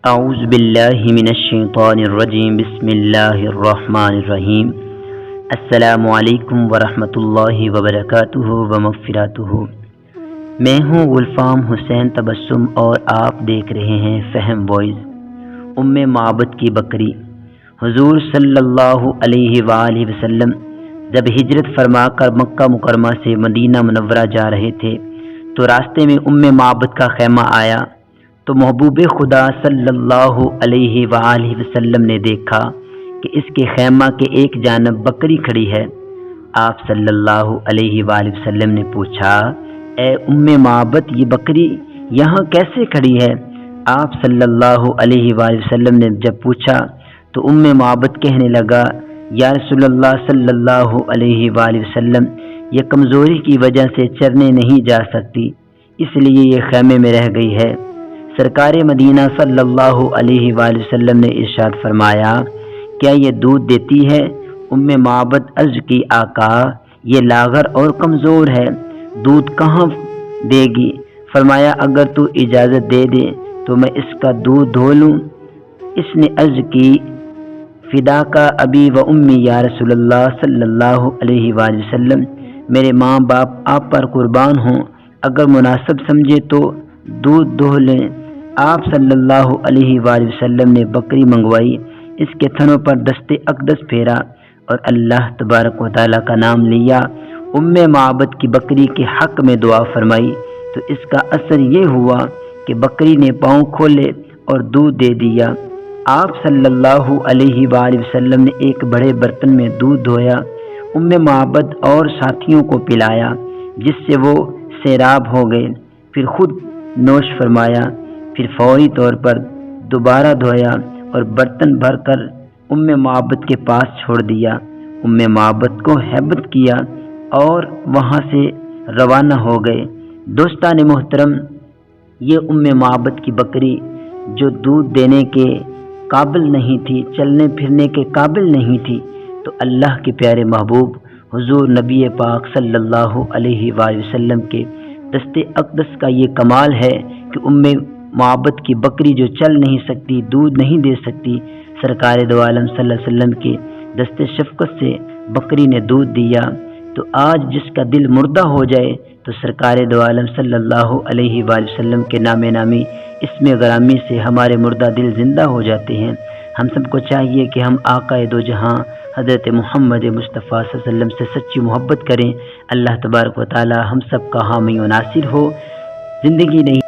औज़ु बिल्लाहि मिनश्शैतानिर्रजीम बिस्मिल्लाहिर्रहमानिर्रहीम। अस्सलामु अलैकुम वरहमतुल्लाहि वबरकातुहु व मग़फ़िरतुहु। मैं हूँ गुलफ़ाम हुसैन तबस्सुम और आप देख रहे हैं फ़हम वॉइस। उम्मे माबद की बकरी। हुज़ूर सल्लल्लाहु अलैहि वालैहि वसल्लम जब हिजरत फरमाकर मक्का मुकरमा से मदीना मुनव्वरा जा रहे थे तो रास्ते में उम्मे माबद का खैमा आया तो महबूब खुदा सल्लल्लाहु अलैहि वालैहि वसल्लम ने देखा कि इसके खैमा के एक जानब बकरी खड़ी है। आप सल्लल्लाहु अलैहि वालैहि वसल्लम ने पूछा, ए उम्मे माबद, ये बकरी यहाँ कैसे खड़ी है? आप सल्लल्लाहु अलैहि वालैहि वसल्लम ने जब पूछा तो उम्मे माबद कहने लगा, या रसूलल्लाह सल्लल्लाहु अलैहि वालैहि वसल्लम, ये कमज़ोरी की वजह से चरने नहीं जा सकती, इसलिए ये खैमे में रह गई है। सरकार मदीना सल्लल्लाहु अलैहि वसल्लम ने इरशाद फरमाया, क्या ये दूध देती है? उम्मे माबद अर्ज की, आका, ये लागर और कमज़ोर है, दूध कहाँ देगी? फरमाया, अगर तू इजाज़त दे दे तो मैं इसका दूध धो लूँ। इसने अर्ज की, फ़िदा का अबी व उम्मी या रसूलल्लाह सल्लल्लाहु अलैहि वसल्लम, मेरे माँ बाप आप पर कुर्बान हों, अगर मुनासिब समझे तो दूध धो लें। आप सल्लल्लाहु अलैहि वसल्लम ने बकरी मंगवाई, इसके थनों पर दस्ते अक़दस फेरा और अल्लाह तबारक व तआला का नाम लिया। उम्मे माबद की बकरी के हक़ में दुआ फरमाई तो इसका असर ये हुआ कि बकरी ने पाँव खोले और दूध दे दिया। आप सल्लल्लाहु अलैहि वसल्लम ने एक बड़े बर्तन में दूध धोया, उम्मे माबद और साथियों को पिलाया, जिससे वो सैराब हो गए। फिर खुद नोश फरमाया, फिर फौरी तौर पर दोबारा धोया और बर्तन भरकर उम्मे माबद के पास छोड़ दिया। उम्मे माबद को हैबत किया और वहाँ से रवाना हो गए। दोस्तान मोहतरम, ये उम्मे माबद की बकरी जो दूध देने के काबिल नहीं थी, चलने फिरने के काबिल नहीं थी, तो अल्लाह के प्यारे महबूब हुजूर नबी पाक सल्लल्लाहु अलैहि वसल्लम के दस्ते अक़दस का ये कमाल है कि उम्मे माबद की बकरी जो चल नहीं सकती, दूध नहीं दे सकती, सरकार दो आलम सल्लल्लाहु अलैहि वसल्लम के दस्ते शफ़क़त से बकरी ने दूध दिया। तो आज जिसका दिल मुर्दा हो जाए तो सरकार दो आलम सल्लल्लाहु अलैहि वसल्लम के नामे नामी इसमें गरामी से हमारे मुर्दा दिल ज़िंदा हो जाते हैं। हम सबको चाहिए कि हम आक़ाए दो जहां हज़रत मोहम्मद मुस्तफ़ा सल्लल्लाहु अलैहि वसल्लम से सच्ची मोहब्बत करें। अल्लाह तबारक व तआला हम सब का हामी व नासिर हो। ज़िंदगी नहीं